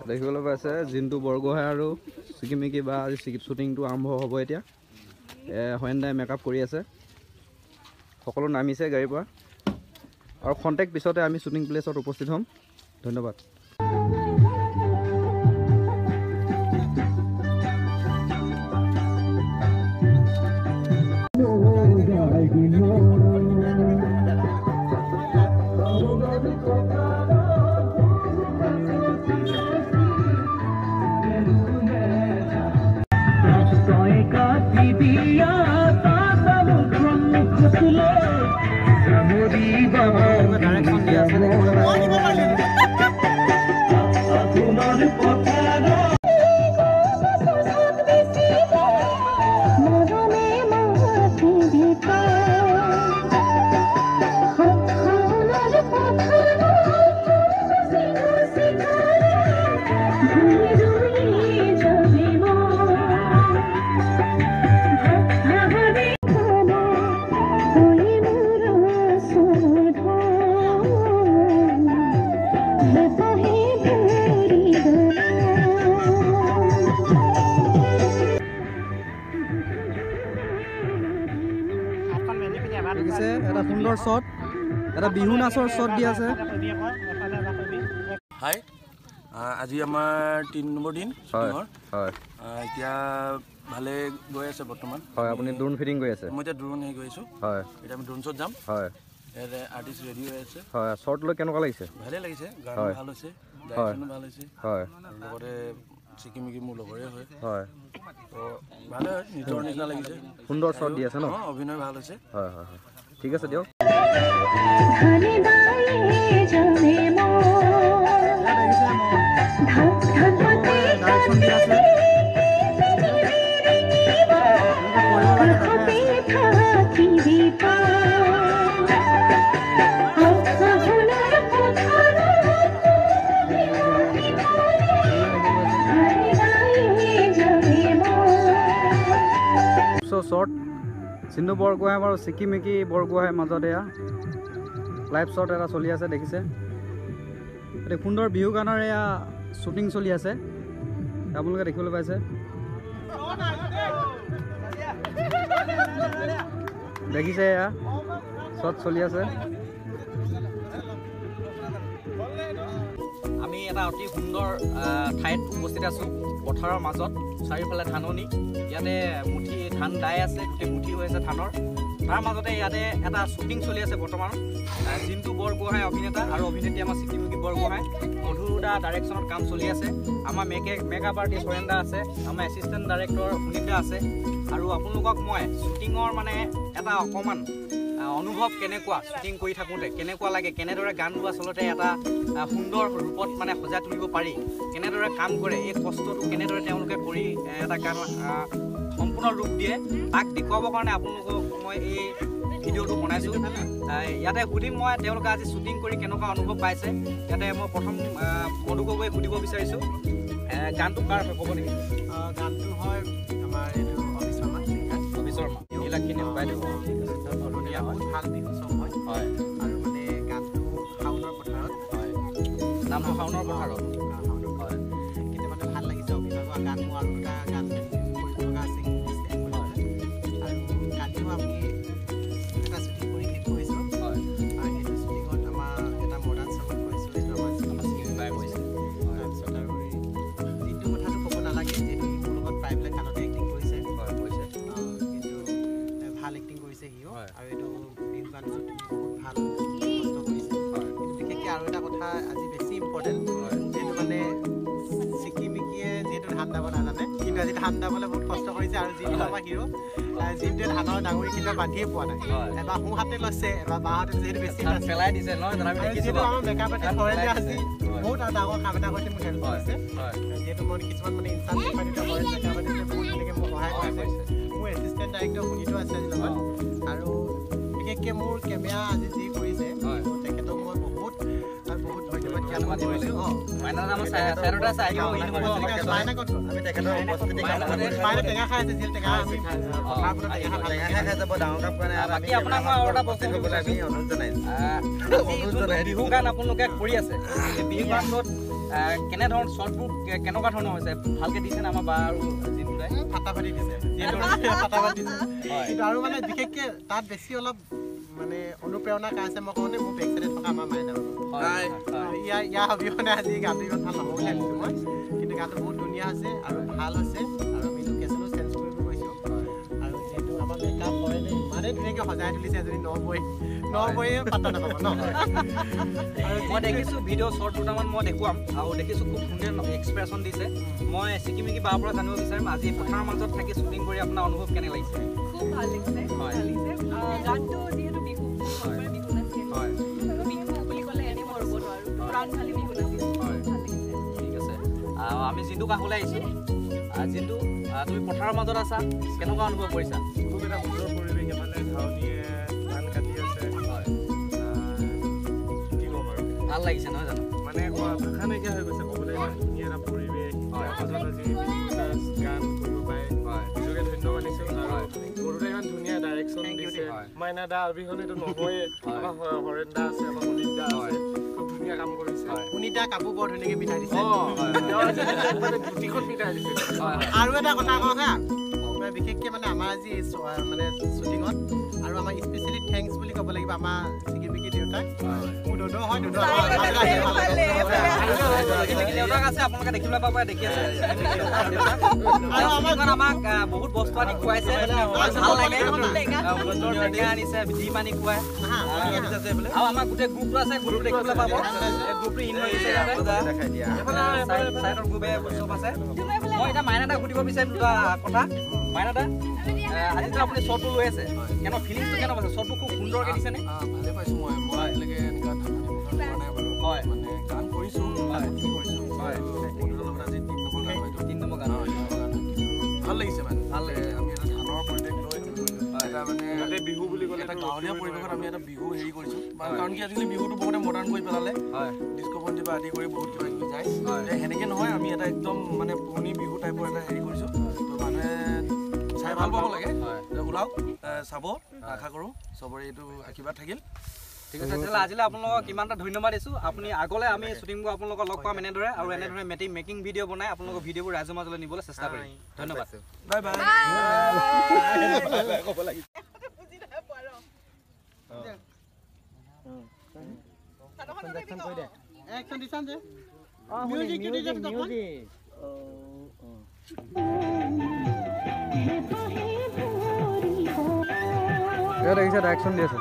দেখিবলৈ পাইছে জিন্তু বৰগোহাঁই আৰু চিকিমিকি বা আজি শ্বুটিংটো আৰম্ভ হ'ব এতিয়া হয়েন্দাই মেকআপ কৰি আছে সকলো নামিছে গাড়ীৰ পৰা আৰু খন্তেক পিছতে আমি শ্বুটিং প্লেছত উপস্থিত হ'ম ধন্যবাদ এটা সুন্দৰ শট এটা বিহু নাচৰ শট দি আছে হাই আজি আমাৰ 3 নম্বৰ দিন হয় এতিয়া ভালে গৈ আছে বৰ্তমান হয় আপুনি ড্ৰোন ফিটিং কৰি আছে মই এতিয়া ড্ৰোন হে গৈ আছো হয় এতিয়া আমি ড্ৰোন শ্বট যাম হয় এৰে আৰ্টিষ্ট ৰেডি হৈ আছে হয় শট লৈ কেনেকুৱা লাগিছে ভালে লাগিছে গান ভাল হৈছে ডাইৰেকচন ভাল হৈছে হয় লগতে চিকিমিকি মোৰ লগৰে হয় হয় তো ভালে নিজৰ নিচিনা লাগিছে সুন্দৰ শট দি আছে ন অভিনয় ভাল হৈছে হয় হয় হয় ঠিক আছে দিয়ক শট সিন্ধু বৰগোহাঁই আৰু চিকিমিকি বৰগোহাঁইৰ মাজত এয়া লাইভ শ্বট এটা চলি আছে দেখিছে এটা সুন্দৰ বিহু গানৰ এয়া শ্বুটিং চলি আছে আপোনালোকে দেখিবলৈ পাইছে দেখিছে এয়া শ্বট চলি আছে আমি এটা অতি সুন্দৰ ঠাইত উপস্থিত আছোঁ পথাৰৰ মাজত চাৰিওফালে ধাননি ইয়াতে মুঠি ধান দাই আছে গোটেই মুঠি হৈ আছে ধানৰ তাৰ মাজতে ইয়াতে এটা শ্বুটিং চলি আছে বৰ্তমান জিন্তু বৰগোহাঁই অভিনেতা আৰু অভিনেত্ৰী আমাৰ চিকিমিকি বৰগোহাঁই মধুদা ডাইৰেকশ্যনত কাম চলি আছে আমাৰ মেকআপ আৰ্টিষ্ট হৰেন্দা আছে আমাৰ এছিষ্টেণ্ট ডাইৰেক্টৰ সুনীতা আছে আৰু আপোনালোকক মই শ্বুটিঙৰ মানে এটা অকণমান অনুভৱ কেনেকুৱা শ্বুটিং কৰি থাকোঁতে কেনেকুৱা লাগে কেনেদৰে গানটো আচলতে এটা সুন্দৰ ৰূপত মানে সজাই তুলিব পাৰি কেনেদৰে কাম কৰে এই কষ্টটো কেনেদৰে তেওঁলোকে কৰি এটা গান সম্পূৰ্ণ ৰূপ দিয়ে তাক দেখুৱাবৰ কাৰণে আপোনালোকক মই এই ভিডিঅ'টো বনাইছোঁ ইয়াতে সুধিম মই তেওঁলোকে আজি শ্বুটিং কৰি কেনেকুৱা অনুভৱ পাইছে ইয়াতে মই প্ৰথম মধু গগৈক সুধিব বিচাৰিছোঁ গানটো কাৰ ক'ব নেকি গানটো হয় আমাৰ এইটো অভি শৰ্মা এইবিলাকখিনি উপাই দিব ভাল বিহু চং হয় আৰু মানে গানটো শাওনৰ পথাৰত হয় নামটো শাওনৰ পথাৰত হয় কিন্তু মানে ভাল লাগিছে অভিনয় কৰা গান আৰু গান কৰিব লগা আছে আৰু কালিও আমি এটা শ্বুটিং কৰি শেষ কৰিছোঁ হয় সেইটো শ্বুটিঙত আমাৰ এটা মডাৰ্ণ চঙত কৰিছোঁ এইটো আমাৰ চিকিমিকি বাই কৰিছে তাৰপিছত আৰু দিনটো কথাটো ক'ব নালাগে যিহেতু মোৰ লগত প্ৰায় পেলাই গানতে এক্টিং কৰিছে হয় কৰিছে কিন্তু ভাল এক্টিং কৰিছে সিও আৰু এইটো বিহু গানটোত বহুত ভাল কষ্ট কৰিছে কিন্তু বিশেষকৈ আৰু এটা কথা আজি বেছি ইম্পৰ্টেণ্ট যিহেতু মানে চিকিমিকিয়ে যিহেতু ধান দাব নাজানে কিন্তু আজি ধান দাবলৈ বহুত কষ্ট কৰিছে আৰু যিটো আমাৰ হিৰো যিটোৱে ধানৰ ডাঙৰি কেতিয়াও বান্ধিয়ে পোৱা নাই এবাৰ সোঁ হাতে লৈছে এবাৰ বাওঁ হাতে যিহেতু বেছি পেলাই দিছে নহয় যিহেতু আমাৰ মেকআপ আৰ্টিষ্ট হৰেন্দে আজি বহুত ডাঙৰ কাম এটা কৰিছে মোক হেল্প কৰিছে যিহেতু মই কিছুমান মানে ইনচান দেখুৱাই দিওঁ হৰেন্দ মেকআপ আৰ্টিষ্টে বহুত ধুনীয়াকৈ মোক সহায় কৰিছে মোৰ এছিষ্টেণ্ট ডাইৰেক্টৰ সুনীতো আছে আজি লগত আৰু বিশেষকৈ মোৰ কেমেৰা আজি যি কৰিছে তেখেতক মই বহুত ধন্যবাদ জ্ঞাপন কৰিছোঁ টেঙা খাই আছে যিহেতু টেঙা বিহু গান আপোনালোকে কৰি আছে বিহু গানত কেনেধৰণৰ শ্বৰ্টবোৰ কেনেকুৱা ধৰণৰ হৈছে ভালকৈ দিছেনে আমাৰ বা আৰু জিন্তু দাই ফাটাফাটি দিছে ফাটাফাটি দিছে কিন্তু আৰু মানে বিশেষকৈ তাত বেছি অলপ মানে অনুপ্ৰেৰণা কাইছে মই কওঁনে মোৰ বেক চাইডে থকা আমাৰ মাইনা ইয়াৰ অবিহনে আজি গানটো ইমান ভাল নহ'ব বুলি ভাবিছোঁ মই কিন্তু গানটো বহুত ধুনীয়া আছে আৰু ভাল হৈছে আৰু আমি লোকেশ্যনো চেঞ্জ কৰিব গৈছোঁ আৰু যিহেতু আমাৰ মেকআপ কৰে ইমানেই ধুনীয়াকৈ সজাই তুলিছে যদি নবৈয়ে পাত্তা নাপাব ন আৰু মই দেখিছোঁ ভিডিঅ' শ্বৰ্ট দুটামান মই দেখুৱাম আৰু দেখিছোঁ খুব ধুনীয়া এক্সপ্ৰেশ্যন দিছে মই চিকিমিকি বাৰ পৰা জানিব বিচাৰিম আজি পথাৰৰ মাজত থাকি শ্বুটিং কৰি আপোনাৰ অনুভৱ কেনে লাগিছে খুব ভাল লাগিছে গানটো যিহেতু বিহু বিহু নাছিল বিহু বুলি ক'লে এনেই মই ৰ'ব নোৱাৰোঁ প্ৰাণ খালি বিহু নাছিল ভাল লাগিছে ঠিক আছে আমি জিন্তু কাষলৈ আহিছোঁ জিন্তু তুমি পথাৰৰ মাজত আছা কেনেকুৱা অনুভৱ কৰিছা খুব এটা সুন্দৰ পৰিৱেশ এফালে ধাৱনীয়ে ধান কাটি আছে কি ক'ম আৰু ভাল লাগিছে নহয় জানো মানে ভাষা নাইকিয়া হৈ গৈছে ক'বলৈ ইমান ধুনীয়া এটা পৰিৱেশ মাজত আজি গান কৰিব পাই নিজকে ধন্য মানিছোঁ সৰুতে ইমান ধুনীয়া ডাইৰেকশ্যন দিছে মাইনা দা অবিহনেতো নহয়ে আমাৰ হৰেণ দা আছে আমাৰ সুনীত দা আছে খুব ধুনীয়া কাম কৰিছে সুনীতা কাপোৰ বৰ ধুনীয়াকৈ পিন্ধাই দিছে গুটিখন পিন্ধাই দিছে আৰু এটা কথা কওঁ হা বিশেষকৈ মানে আমাৰ আজি মানে শ্বুটিঙত আৰু আমাৰ স্পেচিয়েলি থেংকছ বুলি ক'ব লাগিব আমাৰ চিকিমিকি দেউতাক মোৰ দদৌ হয় দেউতাক আছে আপোনালোকে দেখিবলৈ পাব দেখি আছে আৰু আমাক বহুত বস্তু আনি খুৱাইছে ভাল লাগে টেঙা আনিছে ডিম আনি খুৱাই আৰু আমাৰ গোটেই গ্ৰুপটো আছে গ্ৰুপটো দেখিবলৈ পাব গ্ৰুপটো ইন হৈ গৈছে চাইডৰ গ্ৰুপে চব আছে মই এতিয়া মাইনা দাক সুধিব বিচাৰিম দুটা কথা মাইনা দা আজি যে আপুনি শ্বৰ্টটো লৈ আছে কেনেকুৱা ফিলিংছটো কেনেকুৱা আছে শ্বৰ্টটো খুব সুন্দৰকৈ দিছেনে ভালে পাইছোঁ মই আজিলৈকে এনেকুৱা নাই বাৰু হয় মানে গান কৰিছোঁ কি কৰিছোঁ হয় লগত আজি 3 নম্বৰ গান ভাল লাগিছে মানে ভাল লাগে আমি এটা ধানৰ পৰিৱেশ লৈ এটা মানে বিহু বুলি ক'লে এটা গাঁৱলীয়া পৰিৱেশত আমি এটা বিহু হেৰি কৰিছোঁ কাৰণ কি আজিকালি বিহুটো বহুতে মডাৰ্ণ কৰি পেলালে ডিস্কো বন্তি পৰা আদি কৰি বহুত কিবা কিবি যায় সেনেকৈ নহয় আমি এটা একদম মানে পুৰণি বিহু টাইপৰ এটা হেৰি কৰিছোঁ তো মানুহে চাই ভাল পাব লাগে ওলাওক চাব আশা কৰোঁ চবৰে এইটো আশীৰ্বাদ থাকিল ঠিক আছে তেতিয়াহ'লে আজিলৈ আপোনালোকক কিমানটা ধন্যবাদ দিছোঁ আপুনি আগলৈ আমি শ্বুটিংবোৰ আপোনালোকক লগ পাম এনেদৰে আৰু এনেদৰে মেকিং ভিডিঅ' বনাই আপোনালোকৰ ভিডিঅ'বোৰ ৰাইজৰ মাজলৈ নিবলৈ চেষ্টা কৰিম ধন্যবাদ বাই বাই দেখিছে ডাইৰেকশ্যন দি আছে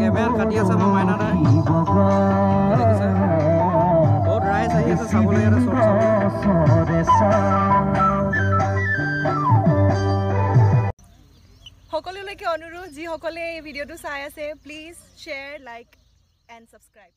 কেমেৰাত কাটি আছে আমাৰ মাইনা দাই দেখিছে বহুত ৰাইজ আহি আছে চাবলৈ ইয়াতে সকলোলৈকে অনুৰোধ যিসকলে এই ভিডিঅ'টো চাই আছে please share like and subscribe